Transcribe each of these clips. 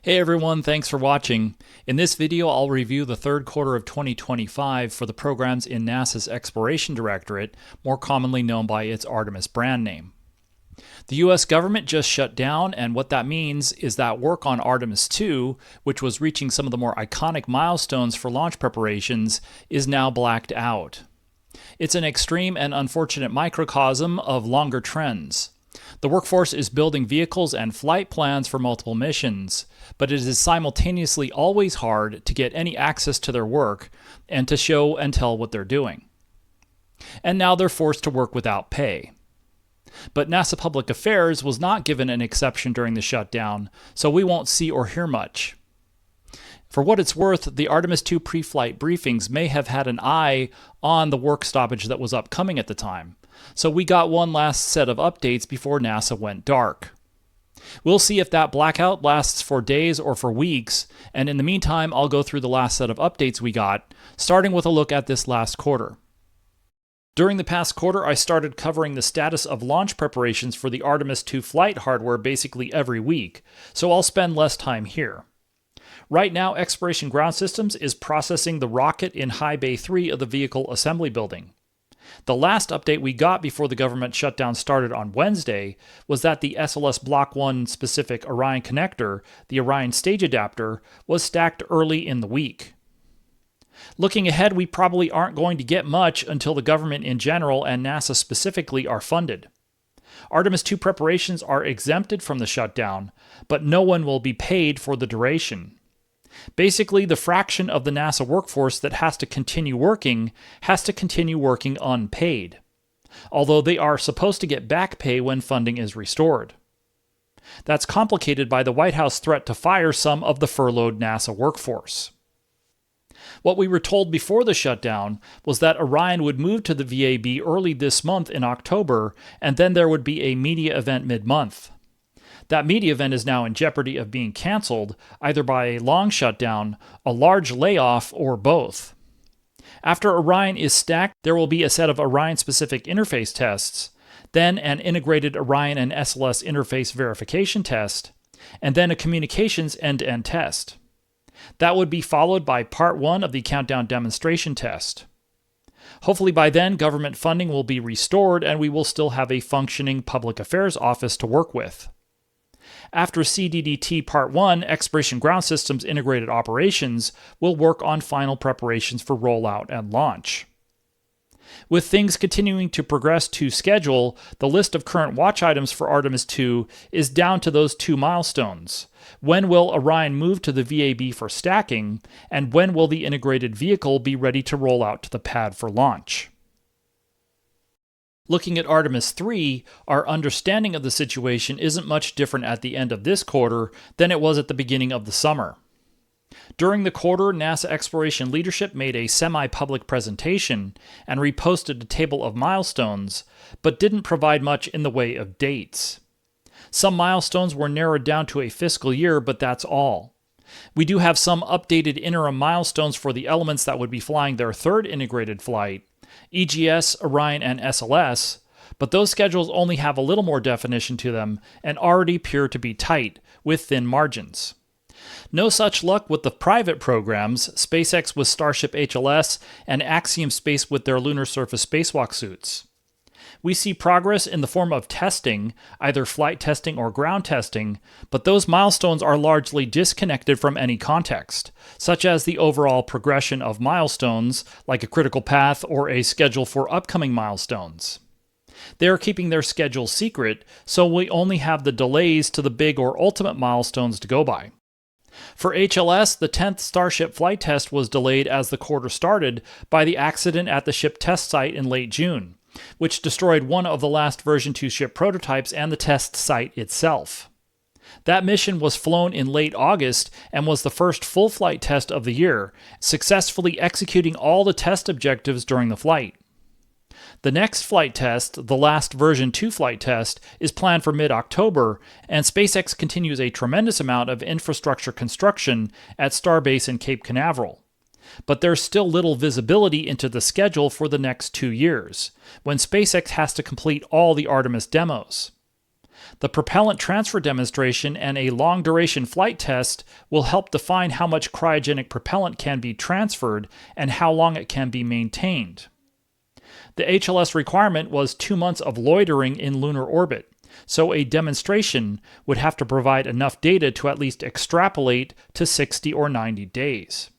Hey everyone, thanks for watching. In this video, I'll review the third quarter of 2025 for the programs in NASA's Exploration Directorate, more commonly known by its Artemis brand name. The US government just shut down, and what that means is that work on Artemis II, which was reaching some of the more iconic milestones for launch preparations, is now blacked out. It's an extreme and unfortunate microcosm of longer trends. The workforce is building vehicles and flight plans for multiple missions, but it is simultaneously always hard to get any access to their work and to show and tell what they're doing. And now they're forced to work without pay. But NASA Public Affairs was not given an exception during the shutdown, so we won't see or hear much. For what it's worth, the Artemis II pre-flight briefings may have had an eye on the work stoppage that was upcoming at the time, so we got one last set of updates before NASA went dark. We'll see if that blackout lasts for days or for weeks, and in the meantime, I'll go through the last set of updates we got, starting with a look at this last quarter. During the past quarter, I started covering the status of launch preparations for the Artemis II flight hardware basically every week, so I'll spend less time here. Right now, Exploration Ground Systems is processing the rocket in High Bay 3 of the Vehicle Assembly Building. The last update we got before the government shutdown started on Wednesday was that the SLS Block 1 specific Orion connector, the Orion stage adapter, was stacked early in the week. Looking ahead, we probably aren't going to get much until the government in general and NASA specifically are funded. Artemis II preparations are exempted from the shutdown, but no one will be paid for the duration. Basically, the fraction of the NASA workforce that has to continue working unpaid, although they are supposed to get back pay when funding is restored. That's complicated by the White House threat to fire some of the furloughed NASA workforce. What we were told before the shutdown was that Orion would move to the VAB early this month in October, and then there would be a media event mid-month. That media event is now in jeopardy of being canceled, either by a long shutdown, a large layoff, or both. After Orion is stacked, there will be a set of Orion-specific interface tests, then an integrated Orion and SLS interface verification test, and then a communications end-to-end test. That would be followed by Part 1 of the countdown demonstration test. Hopefully by then, government funding will be restored and we will still have a functioning public affairs office to work with. After CDDT Part 1, Exploration Ground Systems Integrated Operations will work on final preparations for rollout and launch. With things continuing to progress to schedule, the list of current watch items for Artemis II is down to those two milestones. When will Orion move to the VAB for stacking, and when will the integrated vehicle be ready to roll out to the pad for launch? Looking at Artemis III, our understanding of the situation isn't much different at the end of this quarter than it was at the beginning of the summer. During the quarter, NASA Exploration leadership made a semi-public presentation and reposted a table of milestones, but didn't provide much in the way of dates. Some milestones were narrowed down to a fiscal year, but that's all. We do have some updated interim milestones for the elements that would be flying their third integrated flight, EGS, Orion, and SLS, but those schedules only have a little more definition to them and already appear to be tight, with thin margins. No such luck with the private programs, SpaceX with Starship HLS and Axiom Space with their lunar surface spacewalk suits. We see progress in the form of testing, either flight testing or ground testing, but those milestones are largely disconnected from any context, such as the overall progression of milestones, like a critical path or a schedule for upcoming milestones. They are keeping their schedules secret, so we only have the delays to the big or ultimate milestones to go by. For HLS, the 10th Starship flight test was delayed as the quarter started by the accident at the ship test site in late June, which destroyed one of the last version 2 ship prototypes and the test site itself. That mission was flown in late August and was the first full flight test of the year, successfully executing all the test objectives during the flight. The next flight test, the last version 2 flight test, is planned for mid-October, and SpaceX continues a tremendous amount of infrastructure construction at Starbase in Cape Canaveral. But there's still little visibility into the schedule for the next 2 years, when SpaceX has to complete all the Artemis demos. The propellant transfer demonstration and a long-duration flight test will help define how much cryogenic propellant can be transferred and how long it can be maintained. The HLS requirement was 2 months of loitering in lunar orbit, so a demonstration would have to provide enough data to at least extrapolate to 60 or 90 days.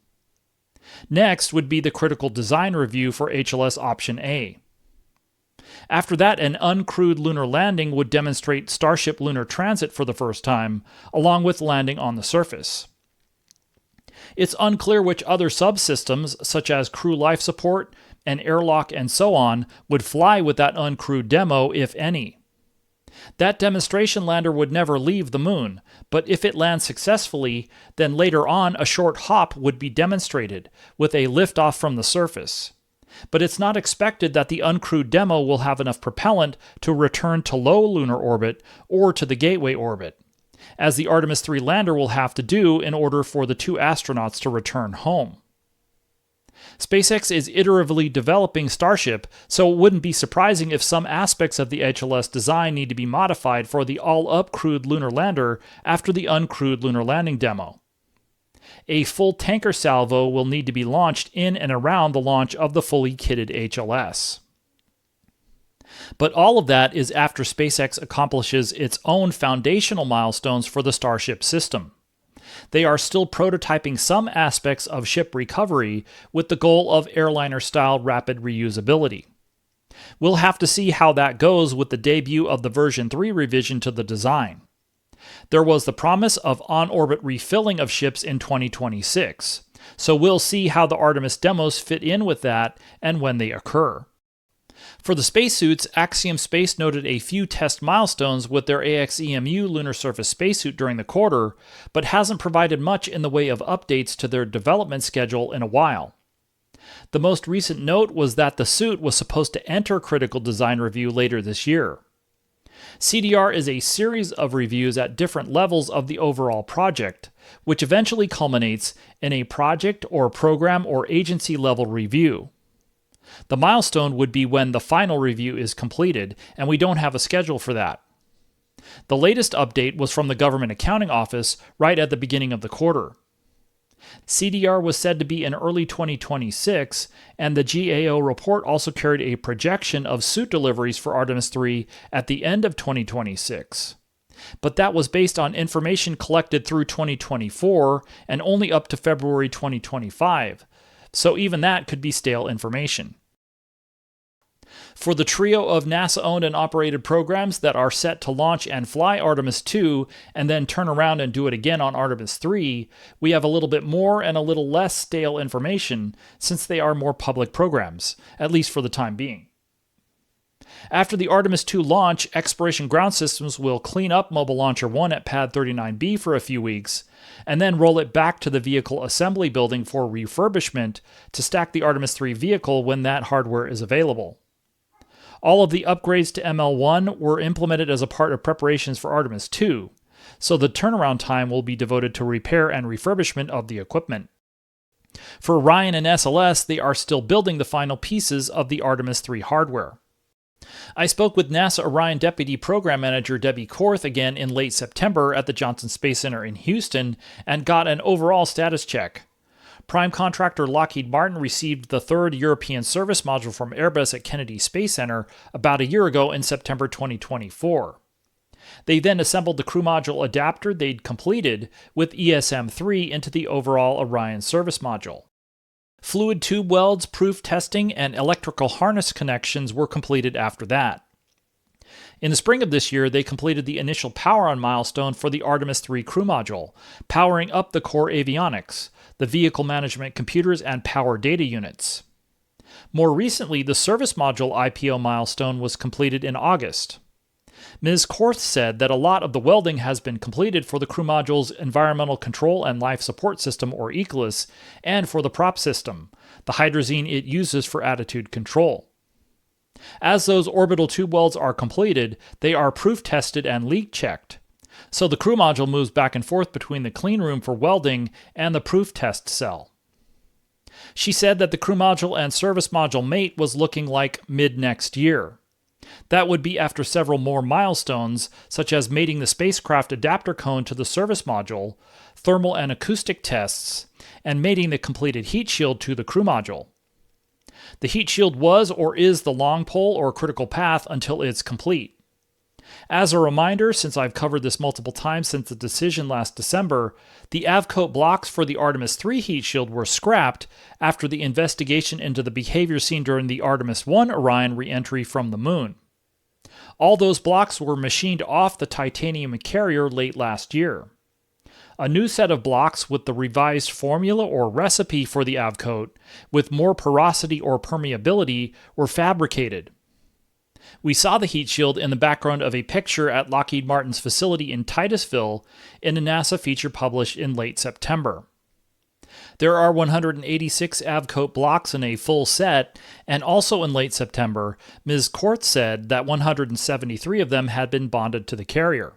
Next would be the critical design review for HLS Option A. After that, an uncrewed lunar landing would demonstrate Starship lunar transit for the first time, along with landing on the surface. It's unclear which other subsystems, such as crew life support, an airlock, and so on, would fly with that uncrewed demo, if any. That demonstration lander would never leave the moon, but if it lands successfully, then later on a short hop would be demonstrated, with a liftoff from the surface. But it's not expected that the uncrewed demo will have enough propellant to return to low lunar orbit or to the gateway orbit, as the Artemis III lander will have to do in order for the 2 astronauts to return home. SpaceX is iteratively developing Starship, so it wouldn't be surprising if some aspects of the HLS design need to be modified for the all-up-crewed lunar lander after the uncrewed lunar landing demo. A full tanker salvo will need to be launched in and around the launch of the fully kitted HLS. But all of that is after SpaceX accomplishes its own foundational milestones for the Starship system. They are still prototyping some aspects of ship recovery with the goal of airliner-style rapid reusability. We'll have to see how that goes with the debut of the version 3 revision to the design. There was the promise of on-orbit refilling of ships in 2026, so we'll see how the Artemis demos fit in with that and when they occur. For the spacesuits, Axiom Space noted a few test milestones with their AXEMU lunar surface spacesuit during the quarter, but hasn't provided much in the way of updates to their development schedule in a while. The most recent note was that the suit was supposed to enter critical design review later this year. CDR is a series of reviews at different levels of the overall project, which eventually culminates in a project or program or agency level review. The milestone would be when the final review is completed, and we don't have a schedule for that. The latest update was from the Government Accounting Office right at the beginning of the quarter. CDR was said to be in early 2026, and the GAO report also carried a projection of suit deliveries for Artemis III at the end of 2026. But that was based on information collected through 2024 and only up to February 2025, so even that could be stale information. For the trio of NASA-owned and operated programs that are set to launch and fly Artemis II and then turn around and do it again on Artemis III, we have a little bit more and a little less stale information since they are more public programs, at least for the time being. After the Artemis II launch, Exploration Ground Systems will clean up Mobile Launcher 1 at Pad 39B for a few weeks, and then roll it back to the Vehicle Assembly Building for refurbishment to stack the Artemis III vehicle when that hardware is available. All of the upgrades to ML1 were implemented as a part of preparations for Artemis II, so the turnaround time will be devoted to repair and refurbishment of the equipment. For Orion and SLS, they are still building the final pieces of the Artemis III hardware. I spoke with NASA Orion Deputy Program Manager Debbie Korth again in late September at the Johnson Space Center in Houston and got an overall status check. Prime contractor Lockheed Martin received the third European service module from Airbus at Kennedy Space Center about a year ago in September 2024. They then assembled the crew module adapter they'd completed with ESM-3 into the overall Orion service module. Fluid tube welds, proof testing, and electrical harness connections were completed after that. In the spring of this year, they completed the initial power-on milestone for the Artemis III crew module, powering up the core avionics, the vehicle management computers, and power data units. More recently, the service module IPO milestone was completed in August. Ms. Korth said that a lot of the welding has been completed for the crew module's Environmental Control and Life Support System, or ECLSS, and for the prop system, the hydrazine it uses for attitude control. As those orbital tube welds are completed, they are proof tested and leak checked. So the crew module moves back and forth between the clean room for welding and the proof test cell. She said that the crew module and service module mate was looking like mid-next year. That would be after several more milestones, such as mating the spacecraft adapter cone to the service module, thermal and acoustic tests, and mating the completed heat shield to the crew module. The heat shield was or is the long pole or critical path until it's complete. As a reminder, since I've covered this multiple times since the decision last December, the AVCOAT blocks for the Artemis III heat shield were scrapped after the investigation into the behavior seen during the Artemis I Orion re-entry from the Moon. All those blocks were machined off the titanium carrier late last year. A new set of blocks with the revised formula or recipe for the AVCOAT, with more porosity or permeability, were fabricated. We saw the heat shield in the background of a picture at Lockheed Martin's facility in Titusville in a NASA feature published in late September. There are 186 AVCOAT blocks in a full set, and also in late September, Ms. Korth said that 173 of them had been bonded to the carrier.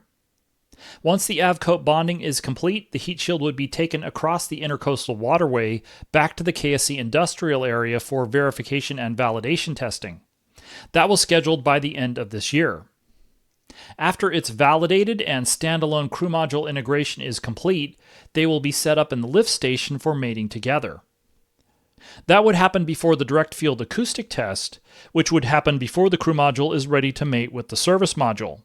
Once the AVCOAT bonding is complete, the heat shield would be taken across the Intercoastal Waterway back to the KSC industrial area for verification and validation testing. That was scheduled by the end of this year. After it's validated and standalone crew module integration is complete, they will be set up in the lift station for mating together. That would happen before the direct field acoustic test, which would happen before the crew module is ready to mate with the service module.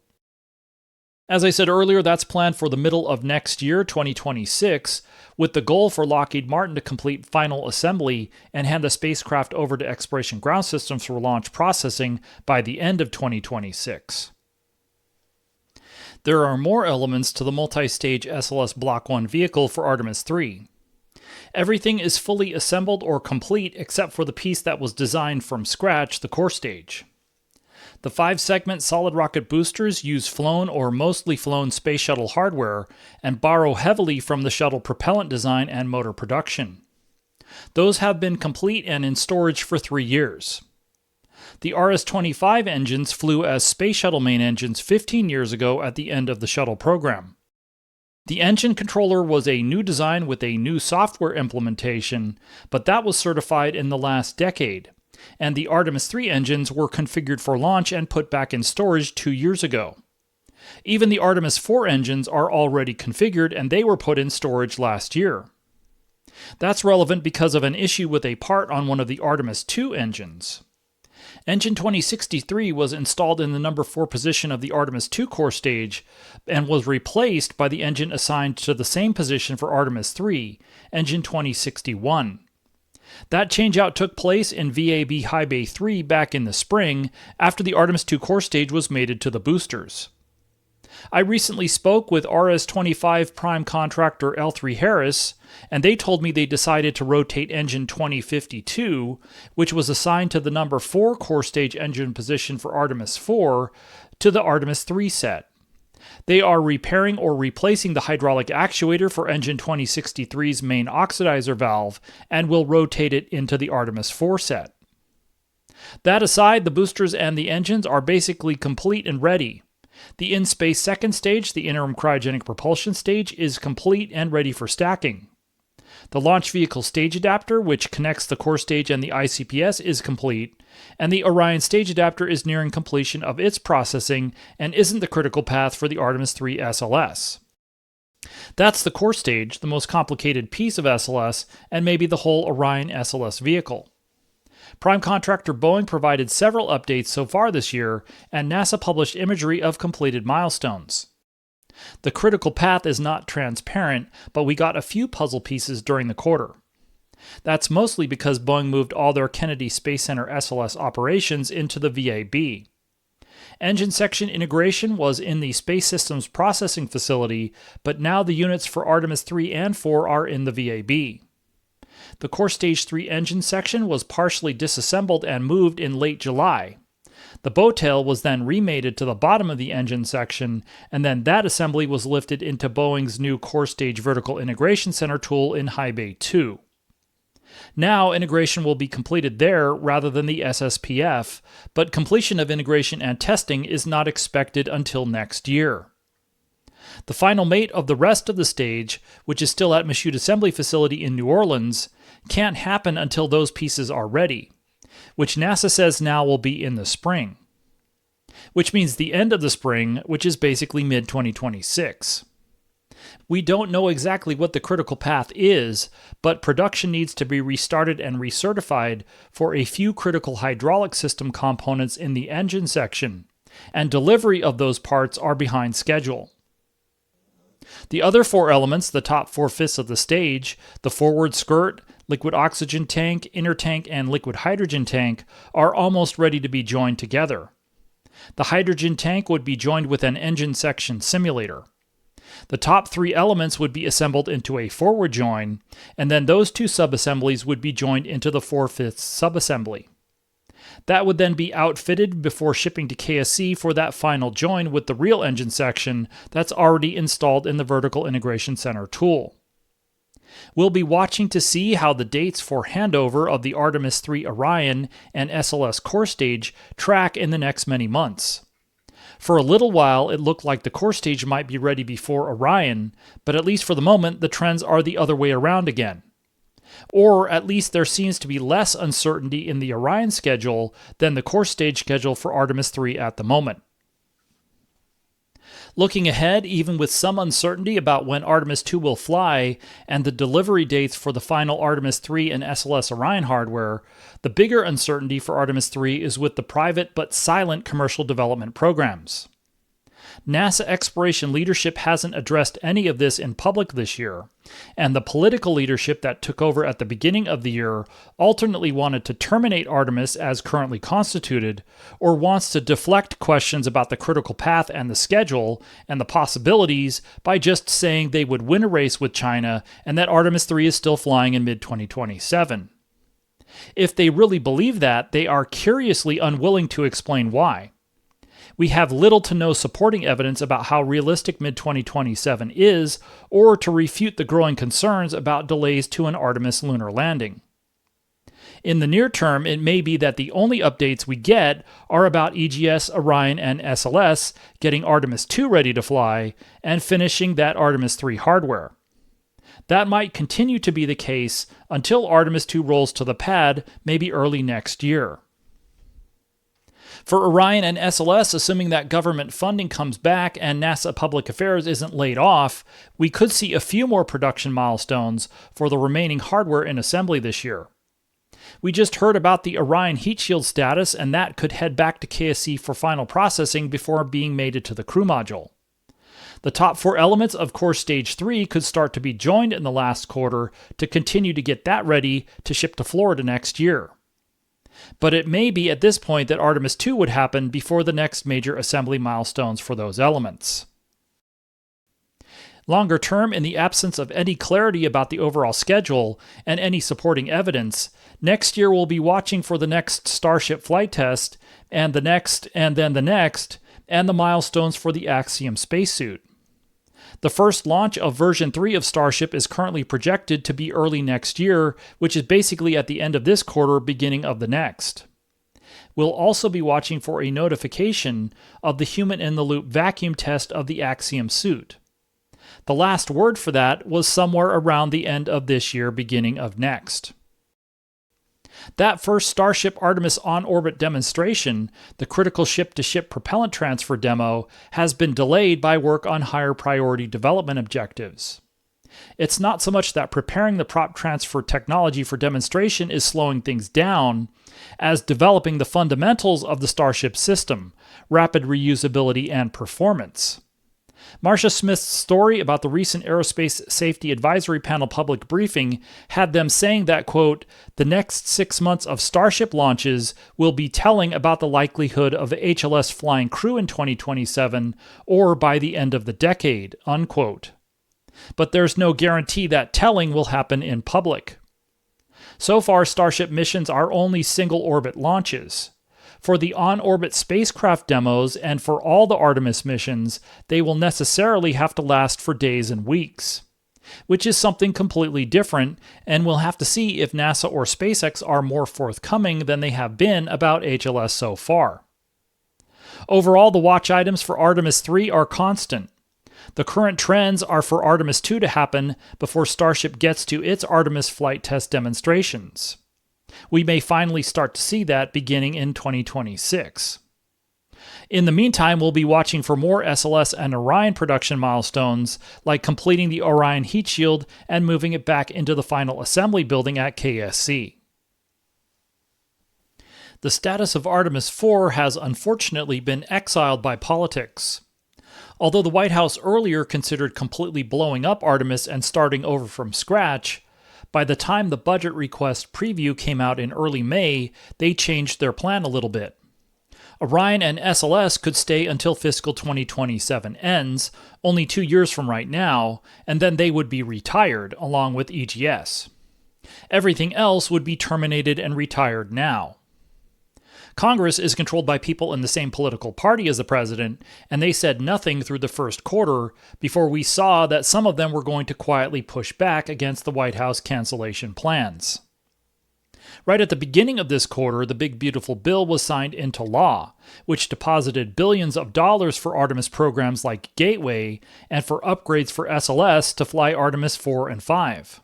As I said earlier, that's planned for the middle of next year, 2026, with the goal for Lockheed Martin to complete final assembly and hand the spacecraft over to Exploration Ground Systems for launch processing by the end of 2026. There are more elements to the multi-stage SLS Block 1 vehicle for Artemis III. Everything is fully assembled or complete except for the piece that was designed from scratch, the core stage. The 5-segment solid rocket boosters use flown or mostly flown space shuttle hardware and borrow heavily from the shuttle propellant design and motor production. Those have been complete and in storage for 3 years. The RS-25 engines flew as Space Shuttle main engines 15 years ago at the end of the shuttle program. The engine controller was a new design with a new software implementation, but that was certified in the last decade, and the Artemis III engines were configured for launch and put back in storage 2 years ago. Even the Artemis IV engines are already configured, and they were put in storage last year. That's relevant because of an issue with a part on one of the Artemis II engines. Engine 2063 was installed in the number 4 position of the Artemis II core stage and was replaced by the engine assigned to the same position for Artemis III, engine 2061. That changeout took place in VAB High Bay 3 back in the spring after the Artemis II core stage was mated to the boosters. I recently spoke with RS-25 prime contractor L3Harris, and they told me they decided to rotate engine 2052, which was assigned to the number 4 core stage engine position for Artemis IV, to the Artemis III set. They are repairing or replacing the hydraulic actuator for engine 2063's main oxidizer valve and will rotate it into the Artemis IV set. That aside, the boosters and the engines are basically complete and ready. The in-space second stage, the interim cryogenic propulsion stage, is complete and ready for stacking. The launch vehicle stage adapter, which connects the core stage and the ICPS, is complete, and the Orion stage adapter is nearing completion of its processing and isn't the critical path for the Artemis III SLS. That's the core stage, the most complicated piece of SLS, and maybe the whole Orion SLS vehicle. Prime contractor Boeing provided several updates so far this year, and NASA published imagery of completed milestones. The critical path is not transparent, but we got a few puzzle pieces during the quarter. That's mostly because Boeing moved all their Kennedy Space Center SLS operations into the VAB. Engine section integration was in the Space Systems Processing Facility, but now the units for Artemis III and IV are in the VAB. The Core Stage 3 engine section was partially disassembled and moved in late July. The bow tail was then remated to the bottom of the engine section, and then that assembly was lifted into Boeing's new Core Stage Vertical Integration Center tool in High Bay 2. Now integration will be completed there rather than the SSPF, but completion of integration and testing is not expected until next year. The final mate of the rest of the stage, which is still at Michoud Assembly Facility in New Orleans, can't happen until those pieces are ready, which NASA says now will be in the spring. which means the end of the spring, which is basically mid-2026. We don't know exactly what the critical path is, but production needs to be restarted and recertified for a few critical hydraulic system components in the engine section, and delivery of those parts are behind schedule. The other four elements, the top 4/5 of the stage, the forward skirt, liquid oxygen tank, inner tank, and liquid hydrogen tank, are almost ready to be joined together. The hydrogen tank would be joined with an engine section simulator. The top three elements would be assembled into a forward join, and then those two subassemblies would be joined into the 4/5 subassembly. That would then be outfitted before shipping to KSC for that final join with the real engine section that's already installed in the Vertical Integration Center tool. We'll be watching to see how the dates for handover of the Artemis III Orion and SLS core stage track in the next many months. For a little while, it looked like the core stage might be ready before Orion, but at least for the moment, the trends are the other way around again. Or at least there seems to be less uncertainty in the Orion schedule than the core stage schedule for Artemis III at the moment. Looking ahead, even with some uncertainty about when Artemis II will fly and the delivery dates for the final Artemis III and SLS Orion hardware, the bigger uncertainty for Artemis III is with the private but silent commercial development programs. NASA exploration leadership hasn't addressed any of this in public this year, and the political leadership that took over at the beginning of the year alternately wanted to terminate Artemis as currently constituted, or wants to deflect questions about the critical path and the schedule and the possibilities by just saying they would win a race with China and that Artemis III is still flying in mid-2027. If they really believe that, they are curiously unwilling to explain why. We have little to no supporting evidence about how realistic mid-2027 is, or to refute the growing concerns about delays to an Artemis lunar landing. In the near term, it may be that the only updates we get are about EGS, Orion, and SLS getting Artemis II ready to fly and finishing that Artemis III hardware. That might continue to be the case until Artemis II rolls to the pad, maybe early next year. For Orion and SLS, assuming that government funding comes back and NASA Public Affairs isn't laid off, we could see a few more production milestones for the remaining hardware in assembly this year. We just heard about the Orion heat shield status, and that could head back to KSC for final processing before being mated to the crew module. The top four elements of Core Stage 3 could start to be joined in the last quarter to continue to get that ready to ship to Florida next year. But it may be at this point that Artemis II would happen before the next major assembly milestones for those elements. Longer term, in the absence of any clarity about the overall schedule and any supporting evidence, next year we'll be watching for the next Starship flight test, and the next, and then the next, and the milestones for the Axiom spacesuit. The first launch of version 3 of Starship is currently projected to be early next year, which is basically at the end of this quarter, beginning of the next. We'll also be watching for a notification of the human-in-the-loop vacuum test of the Axiom suit. The last word for that was somewhere around the end of this year, beginning of next. That first Starship Artemis on-orbit demonstration, the critical ship-to-ship propellant transfer demo, has been delayed by work on higher priority development objectives. It's not so much that preparing the prop transfer technology for demonstration is slowing things down, as developing the fundamentals of the Starship system, rapid reusability, and performance. Marcia Smith's story about the recent Aerospace Safety Advisory Panel public briefing had them saying that, quote, the next 6 months of Starship launches will be telling about the likelihood of HLS flying crew in 2027 or by the end of the decade, unquote. But there's no guarantee that telling will happen in public. So far, Starship missions are only single-orbit launches. For the on-orbit spacecraft demos and for all the Artemis missions, they will necessarily have to last for days and weeks, which is something completely different, and we'll have to see if NASA or SpaceX are more forthcoming than they have been about HLS so far. Overall, the watch items for Artemis III are constant. The current trends are for Artemis II to happen before Starship gets to its Artemis flight test demonstrations. We may finally start to see that beginning in 2026. In the meantime, we'll be watching for more SLS and Orion production milestones, like completing the Orion heat shield and moving it back into the final assembly building at KSC. The status of Artemis IV has unfortunately been exiled by politics. Although the White House earlier considered completely blowing up Artemis and starting over from scratch, by the time the budget request preview came out in early May, they changed their plan a little bit. Orion and SLS could stay until fiscal 2027 ends, only 2 years from right now, and then they would be retired, along with EGS. Everything else would be terminated and retired now. Congress is controlled by people in the same political party as the president, and they said nothing through the first quarter before we saw that some of them were going to quietly push back against the White House cancellation plans. Right at the beginning of this quarter, the big beautiful bill was signed into law, which deposited billions of dollars for Artemis programs like Gateway and for upgrades for SLS to fly Artemis IV and V.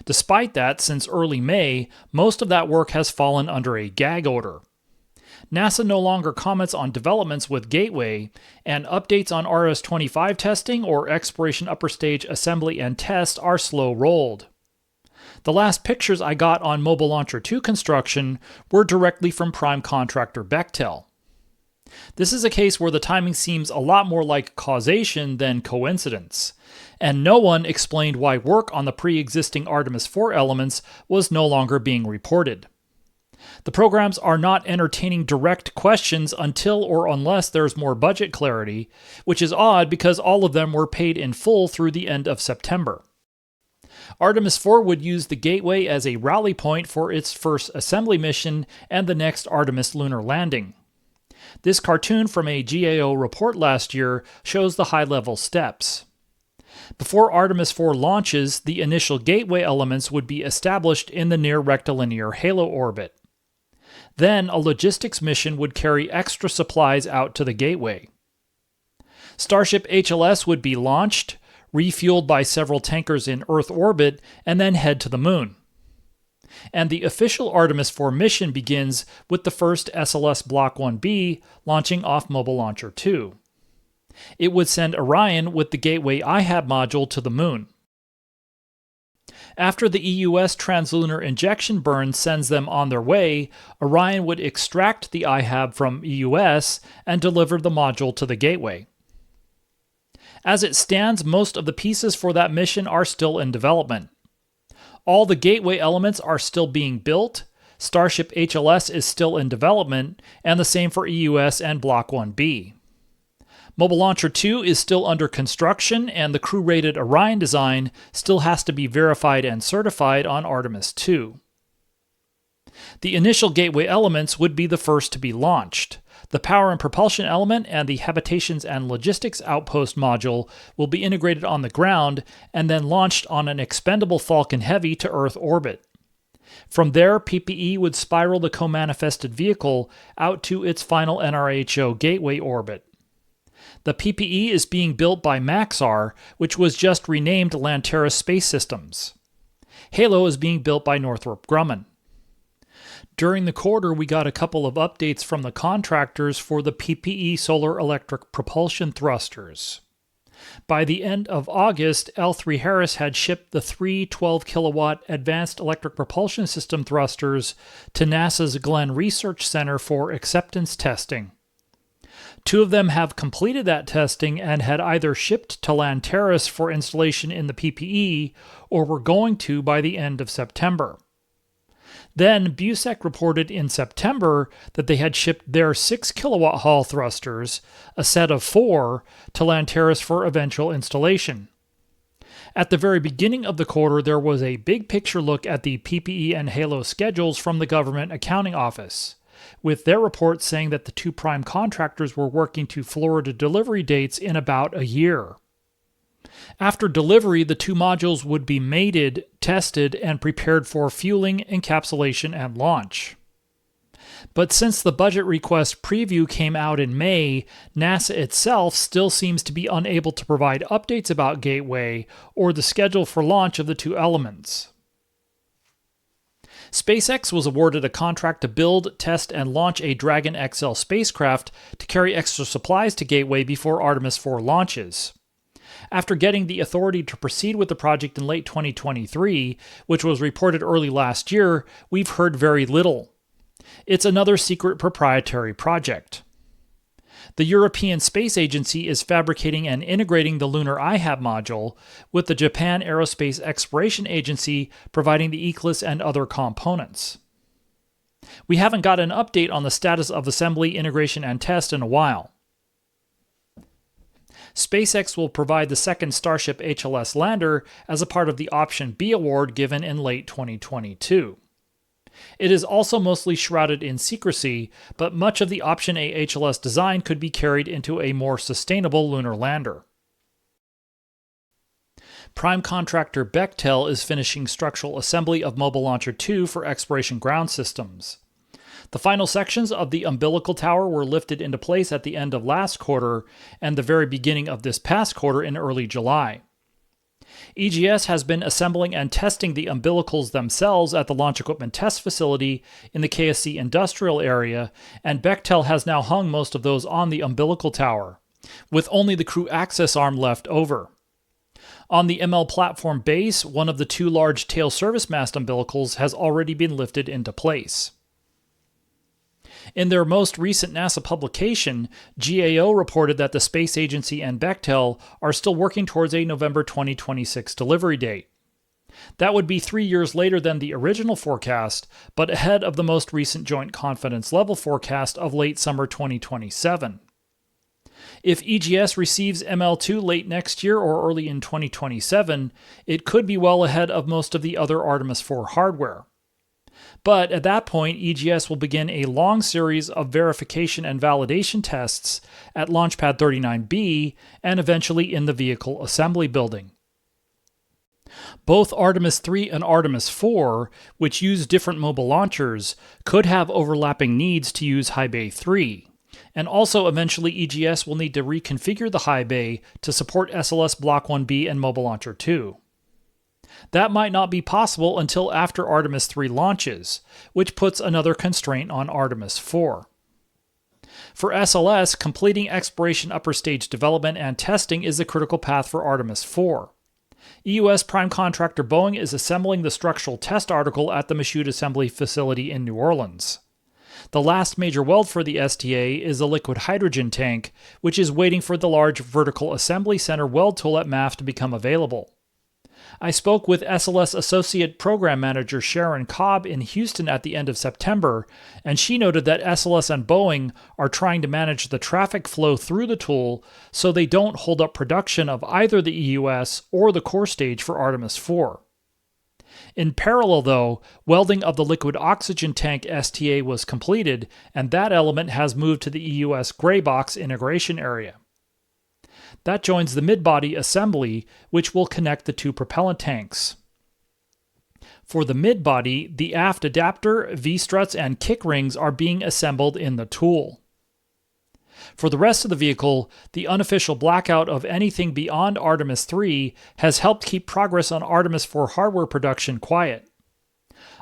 Despite that, since early May, most of that work has fallen under a gag order. NASA no longer comments on developments with Gateway, and updates on RS-25 testing or Exploration Upper Stage assembly and test are slow-rolled. The last pictures I got on Mobile Launcher 2 construction were directly from prime contractor Bechtel. This is a case where the timing seems a lot more like causation than coincidence, and no one explained why work on the pre-existing Artemis IV elements was no longer being reported. The programs are not entertaining direct questions until or unless there's more budget clarity, which is odd because all of them were paid in full through the end of September. Artemis IV would use the Gateway as a rally point for its first assembly mission and the next Artemis lunar landing. This cartoon from a GAO report last year shows the high-level steps. Before Artemis IV launches, the initial Gateway elements would be established in the near rectilinear halo orbit. Then a logistics mission would carry extra supplies out to the Gateway. Starship HLS would be launched, refueled by several tankers in Earth orbit, and then head to the Moon. And the official Artemis IV mission begins with the first SLS Block 1B launching off Mobile Launcher 2. It would send Orion with the Gateway IHAB module to the Moon. After the EUS translunar injection burn sends them on their way, Orion would extract the IHAB from EUS and deliver the module to the Gateway. As it stands, most of the pieces for that mission are still in development. All the Gateway elements are still being built, Starship HLS is still in development, and the same for EUS and Block 1B. Mobile Launcher 2 is still under construction, and the crew-rated Orion design still has to be verified and certified on Artemis II. The initial Gateway elements would be the first to be launched. The power and propulsion element and the habitations and logistics outpost module will be integrated on the ground and then launched on an expendable Falcon Heavy to Earth orbit. From there, PPE would spiral the co-manifested vehicle out to its final NRHO Gateway orbit. The PPE is being built by Maxar, which was just renamed Lanteris Space Systems. Halo is being built by Northrop Grumman. During the quarter, we got a couple of updates from the contractors for the PPE solar electric propulsion thrusters. By the end of August, L3Harris had shipped the 3 12-kilowatt Advanced Electric Propulsion System thrusters to NASA's Glenn Research Center for acceptance testing. 2 of them have completed that testing and had either shipped to Lanteris for installation in the PPE or were going to by the end of September. Then Busek reported in September that they had shipped their 6-kilowatt Hall thrusters, a set of 4, to Lanteris for eventual installation. At the very beginning of the quarter, there was a big picture look at the PPE and Halo schedules from the Government Accounting Office, with their report saying that the 2 prime contractors were working to Florida delivery dates in about a year. After delivery, the 2 modules would be mated, tested, and prepared for fueling, encapsulation, and launch. But since the budget request preview came out in May, NASA itself still seems to be unable to provide updates about Gateway or the schedule for launch of the 2 elements. SpaceX was awarded a contract to build, test, and launch a Dragon XL spacecraft to carry extra supplies to Gateway before Artemis IV launches. After getting the authority to proceed with the project in late 2023, which was reported early last year, we've heard very little. It's another secret proprietary project. The European Space Agency is fabricating and integrating the lunar IHAB module, with the Japan Aerospace Exploration Agency providing the ECLSS and other components. We haven't got an update on the status of assembly, integration, and test in a while. SpaceX will provide the second Starship HLS lander as a part of the Option B award given in late 2022. It is also mostly shrouded in secrecy, but much of the Option A HLS design could be carried into a more sustainable lunar lander. Prime contractor Bechtel is finishing structural assembly of Mobile Launcher 2 for exploration ground systems. The final sections of the umbilical tower were lifted into place at the end of last quarter and the very beginning of this past quarter in early July. EGS has been assembling and testing the umbilicals themselves at the Launch Equipment Test Facility in the KSC industrial area, and Bechtel has now hung most of those on the umbilical tower, with only the crew access arm left over. On the ML platform base, one of the two large tail service mast umbilicals has already been lifted into place. In their most recent NASA publication, GAO reported that the Space Agency and Bechtel are still working towards a November 2026 delivery date. That would be 3 years later than the original forecast, but ahead of the most recent Joint Confidence Level forecast of late summer 2027. If EGS receives ML2 late next year or early in 2027, it could be well ahead of most of the other Artemis IV hardware. But at that point, EGS will begin a long series of verification and validation tests at Launchpad 39B and eventually in the vehicle assembly building. Both Artemis III and Artemis IV, which use different mobile launchers, could have overlapping needs to use High Bay 3, and also eventually EGS will need to reconfigure the High Bay to support SLS Block 1B and Mobile Launcher 2. That might not be possible until after Artemis III launches, which puts another constraint on Artemis IV. For SLS, completing exploration upper stage development and testing is the critical path for Artemis IV. EUS prime contractor Boeing is assembling the structural test article at the Michoud Assembly Facility in New Orleans. The last major weld for the STA is a liquid hydrogen tank, which is waiting for the large vertical assembly center weld tool at MAF to become available. I spoke with SLS Associate Program Manager Sharon Cobb in Houston at the end of September, and she noted that SLS and Boeing are trying to manage the traffic flow through the tool so they don't hold up production of either the EUS or the core stage for Artemis IV. In parallel, though, welding of the liquid oxygen tank STA was completed, and that element has moved to the EUS gray box integration area. That joins the mid-body assembly, which will connect the two propellant tanks. For the mid-body, the aft adapter, V-struts, and kick rings are being assembled in the tool. For the rest of the vehicle, the unofficial blackout of anything beyond Artemis III has helped keep progress on Artemis IV hardware production quiet.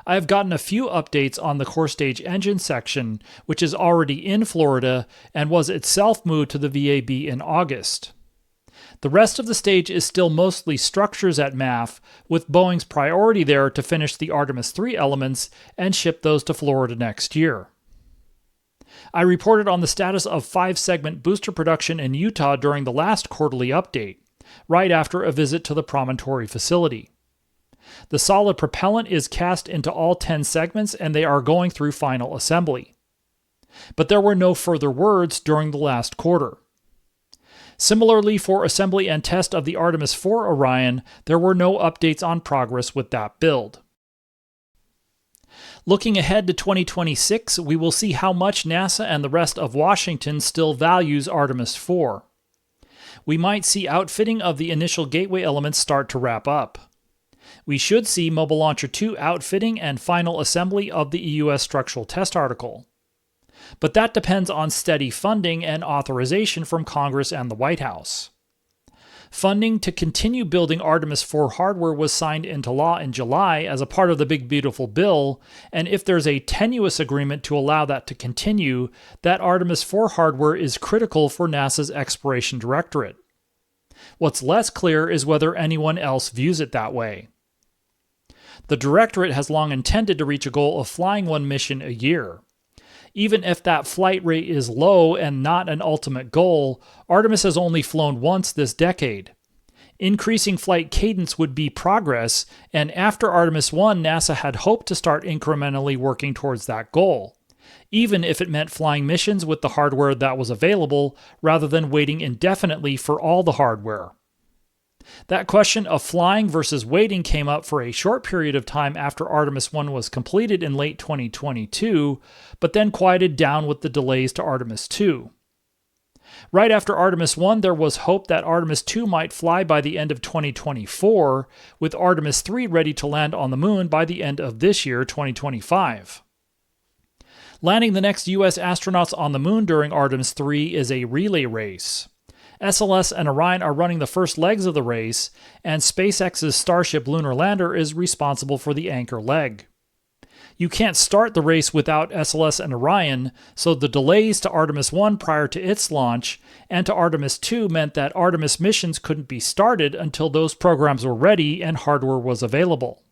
I have gotten a few updates on the core stage engine section, which is already in Florida and was itself moved to the VAB in August. The rest of the stage is still mostly structures at MAF, with Boeing's priority there to finish the Artemis III elements and ship those to Florida next year. I reported on the status of 5-segment booster production in Utah during the last quarterly update, right after a visit to the Promontory facility. The solid propellant is cast into all 10 segments and they are going through final assembly. But there were no further words during the last quarter. Similarly, for assembly and test of the Artemis IV Orion, there were no updates on progress with that build. Looking ahead to 2026, we will see how much NASA and the rest of Washington still values Artemis IV. We might see outfitting of the initial gateway elements start to wrap up. We should see Mobile Launcher 2 outfitting and final assembly of the EUS structural test article. But that depends on steady funding and authorization from Congress and the White House. Funding to continue building Artemis IV hardware was signed into law in July as a part of the Big Beautiful Bill, and if there's a tenuous agreement to allow that to continue, that Artemis IV hardware is critical for NASA's Exploration Directorate. What's less clear is whether anyone else views it that way. The Directorate has long intended to reach a goal of flying one mission a year. Even if that flight rate is low and not an ultimate goal, Artemis has only flown once this decade. Increasing flight cadence would be progress, and after Artemis I, NASA had hoped to start incrementally working towards that goal, even if it meant flying missions with the hardware that was available rather than waiting indefinitely for all the hardware. That question of flying versus waiting came up for a short period of time after Artemis I was completed in late 2022, but then quieted down with the delays to Artemis II. Right after Artemis I, there was hope that Artemis II might fly by the end of 2024, with Artemis III ready to land on the moon by the end of this year, 2025. Landing the next U.S. astronauts on the moon during Artemis III is a relay race. SLS and Orion are running the first legs of the race, and SpaceX's Starship lunar lander is responsible for the anchor leg. You can't start the race without SLS and Orion, so the delays to Artemis I prior to its launch and to Artemis II meant that Artemis missions couldn't be started until those programs were ready and hardware was available.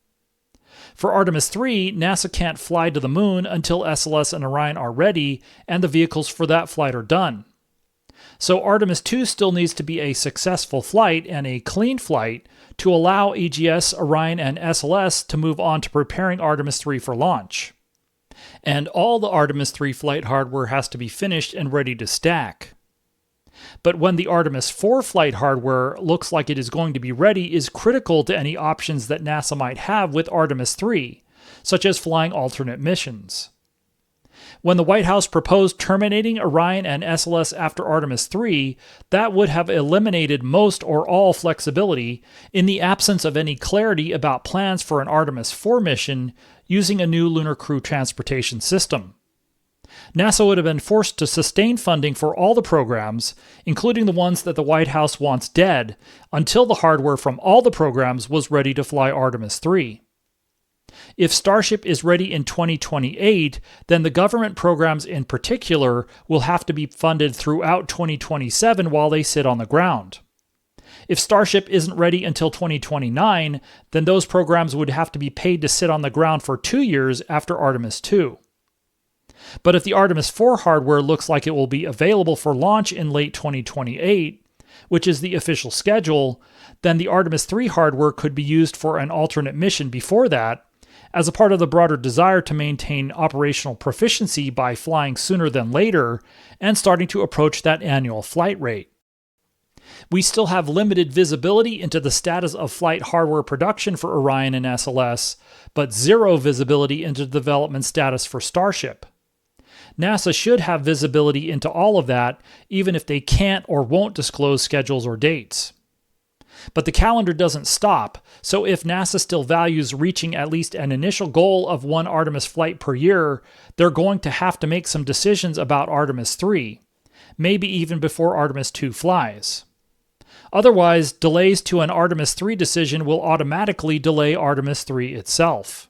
For Artemis III, NASA can't fly to the moon until SLS and Orion are ready and the vehicles for that flight are done. So Artemis II still needs to be a successful flight and a clean flight to allow AGS, Orion, and SLS to move on to preparing Artemis III for launch. And all the Artemis III flight hardware has to be finished and ready to stack. But when the Artemis IV flight hardware looks like it is going to be ready is critical to any options that NASA might have with Artemis III, such as flying alternate missions. When the White House proposed terminating Orion and SLS after Artemis III, that would have eliminated most or all flexibility in the absence of any clarity about plans for an Artemis IV mission using a new Lunar Crew Transportation System. NASA would have been forced to sustain funding for all the programs, including the ones that the White House wants dead, until the hardware from all the programs was ready to fly Artemis III. If Starship is ready in 2028, then the government programs in particular will have to be funded throughout 2027 while they sit on the ground. If Starship isn't ready until 2029, then those programs would have to be paid to sit on the ground for 2 years after Artemis II. But if the Artemis IV hardware looks like it will be available for launch in late 2028, which is the official schedule, then the Artemis III hardware could be used for an alternate mission before that, as a part of the broader desire to maintain operational proficiency by flying sooner than later and starting to approach that annual flight rate. We still have limited visibility into the status of flight hardware production for Orion and SLS, but zero visibility into the development status for Starship. NASA should have visibility into all of that, even if they can't or won't disclose schedules or dates. But the calendar doesn't stop, so if NASA still values reaching at least an initial goal of one Artemis flight per year, they're going to have to make some decisions about Artemis III, maybe even before Artemis II flies. Otherwise, delays to an Artemis III decision will automatically delay Artemis III itself.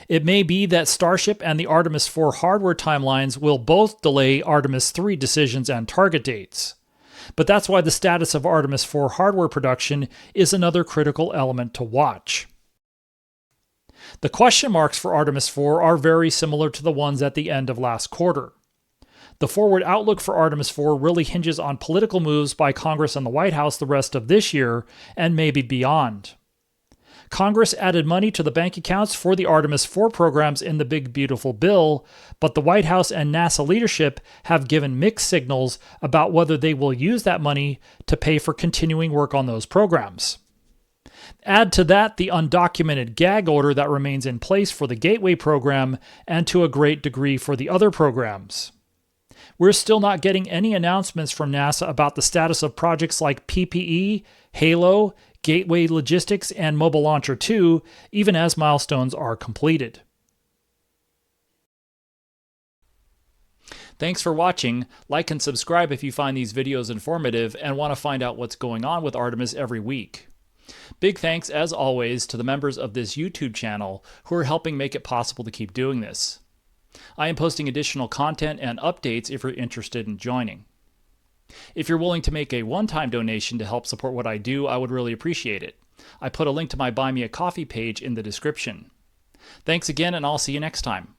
It may be that Starship and the Artemis IV hardware timelines will both delay Artemis III decisions and target dates. But that's why the status of Artemis IV hardware production is another critical element to watch. The question marks for Artemis IV are very similar to the ones at the end of last quarter. The forward outlook for Artemis IV really hinges on political moves by Congress and the White House the rest of this year and maybe beyond. Congress added money to the bank accounts for the Artemis IV programs in the Big Beautiful Bill, but the White House and NASA leadership have given mixed signals about whether they will use that money to pay for continuing work on those programs. Add to that the undocumented gag order that remains in place for the Gateway program and to a great degree for the other programs. We're still not getting any announcements from NASA about the status of projects like PPE, HALO, Gateway Logistics, and Mobile Launcher 2, even as milestones are completed. Thanks for watching. Like and subscribe if you find these videos informative and want to find out what's going on with Artemis every week. Big thanks, as always, to the members of this YouTube channel who are helping make it possible to keep doing this. I am posting additional content and updates if you're interested in joining. If you're willing to make a one-time donation to help support what I do, I would really appreciate it. I put a link to my Buy Me a Coffee page in the description. Thanks again, and I'll see you next time.